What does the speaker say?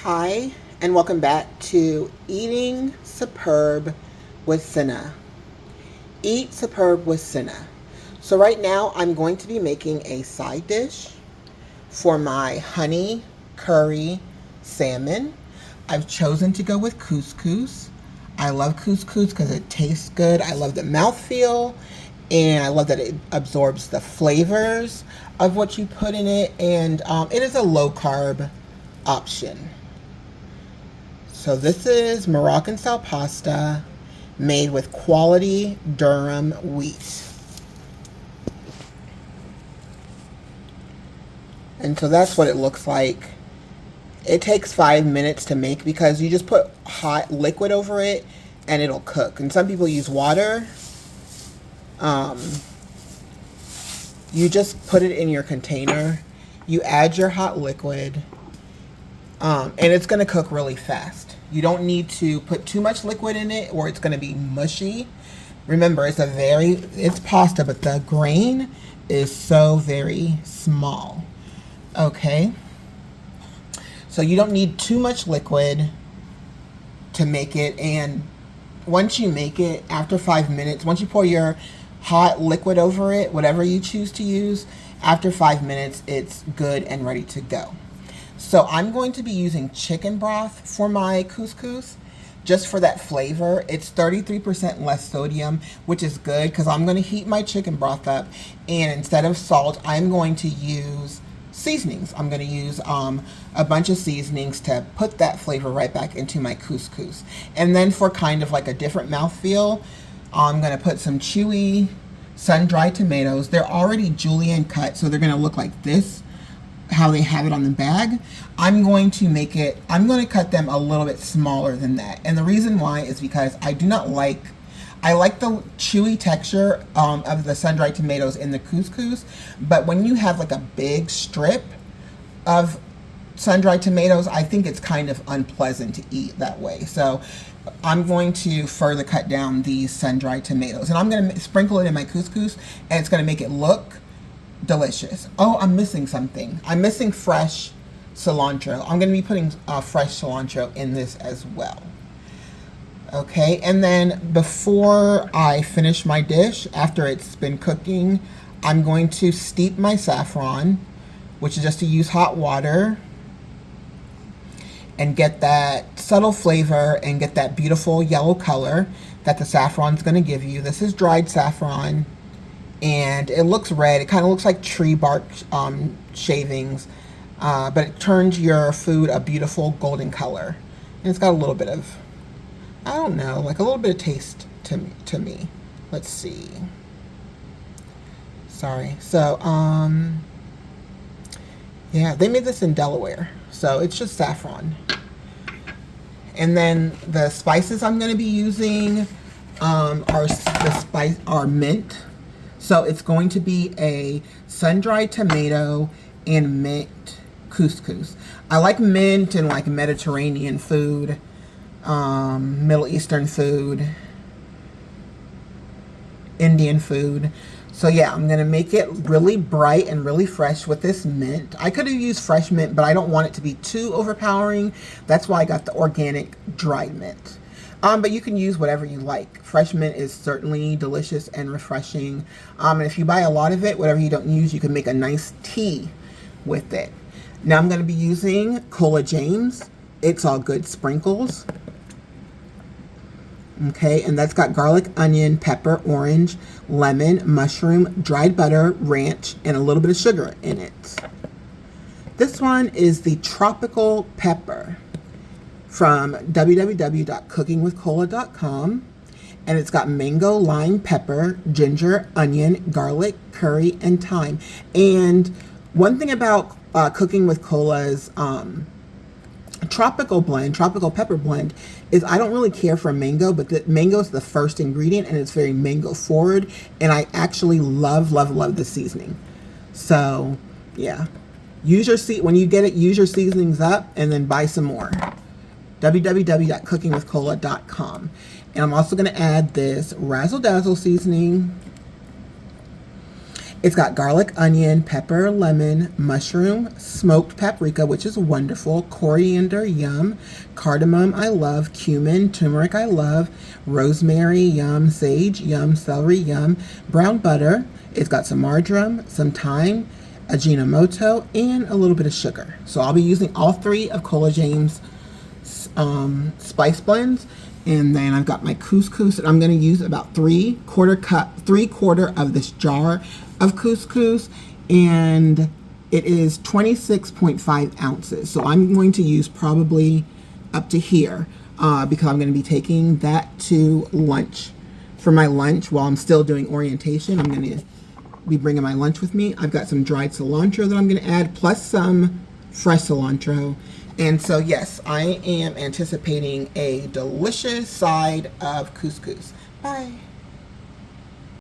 Hi, and welcome back to Eating Superb with Cynna. Eat Superb with Cynna. So right now I'm going to be making a side dish for my honey curry salmon. I've chosen to go with couscous. I love couscous because it tastes good. I love the mouthfeel, and I love that it absorbs the flavors of what you put in it, and it is a low carb option. So this is Moroccan style pasta made with quality durum wheat. And so that's what it looks like. It takes 5 minutes to make because you just put hot liquid over it and it'll cook. And some people use water. You just put it in your container. You add your hot liquid. And it's going to cook really fast. You don't need to put too much liquid in it or it's going to be mushy. Remember, it's pasta, but the grain is so very small. Okay. So you don't need too much liquid to make it. And once you make it, after 5 minutes, once you pour your hot liquid over it, whatever you choose to use, after 5 minutes, it's good and ready to go. So I'm going to be using chicken broth for my couscous, just for that flavor. It's 33% less sodium, which is good because I'm going to heat my chicken broth up, and instead of salt, I'm going to use seasonings. I'm going to use a bunch of seasonings to put that flavor right back into my couscous. And then for kind of like a different mouthfeel, I'm going to put some chewy sun-dried tomatoes. They're already julienne cut, so they're going to look like this, how they have it on the bag. I'm going to cut them a little bit smaller than that. And the reason why is because I like the chewy texture of the sun-dried tomatoes in the couscous, but when you have like a big strip of sun-dried tomatoes, I think it's kind of unpleasant to eat that way. So I'm going to further cut down these sun-dried tomatoes, and I'm going to sprinkle it in my couscous, and it's going to make it look delicious. Oh, I'm missing something. I'm missing fresh cilantro. I'm going to be putting fresh cilantro in this as well. Okay, and then before I finish my dish, after it's been cooking, I'm going to steep my saffron, which is just to use hot water and get that subtle flavor and get that beautiful yellow color that the saffron's going to give you. This is dried saffron, and it looks red. It kind of looks like tree bark shavings, but it turns your food a beautiful golden color. And it's got a little bit of, I don't know, like a little bit of taste to me. Let's see. Sorry. So, yeah, they made this in Delaware, so it's just saffron. And then the spices I'm going to be using are mint. So it's going to be a sun-dried tomato and mint couscous. I like mint and like Mediterranean food, Middle Eastern food, Indian food. So yeah, I'm going to make it really bright and really fresh with this mint. I could have used fresh mint, but I don't want it to be too overpowering. That's why I got the organic dried mint. But you can use whatever you like. Fresh mint is certainly delicious and refreshing. And if you buy a lot of it, whatever you don't use, you can make a nice tea with it. Now I'm going to be using Cola James. It's all good sprinkles. Okay, and that's got garlic, onion, pepper, orange, lemon, mushroom, dried butter, ranch, and a little bit of sugar in it. This one is the tropical pepper from www.cookingwithcola.com, and it's got mango, lime, pepper, ginger, onion, garlic, curry, and thyme. And one thing about Cooking with Cola's tropical pepper blend, is I don't really care for mango, but the mango is the first ingredient, and it's very mango forward, and I actually love the seasoning. So yeah, when you get it, use your seasonings up and then buy some more. www.cookingwithcola.com. And I'm also going to add this razzle dazzle seasoning, It's got garlic, onion, pepper, lemon, mushroom, smoked paprika, which is wonderful, coriander, yum, cardamom, I love, cumin, turmeric, I love, rosemary, yum, sage, yum, celery, yum, brown butter. It's got some marjoram, some thyme, Ajinomoto, and a little bit of sugar. So I'll be using all 3 of Cola James' spice blends. And then I've got my couscous, and I'm going to use about 3/4 of this jar of couscous, and it is 26.5 ounces. So I'm going to use probably up to here because I'm going to be taking that to lunch. For my lunch, while I'm still doing orientation, I'm going to be bringing my lunch with me. I've got some dried cilantro that I'm going to add, plus some fresh cilantro. And so, yes, I am anticipating a delicious side of couscous. Bye.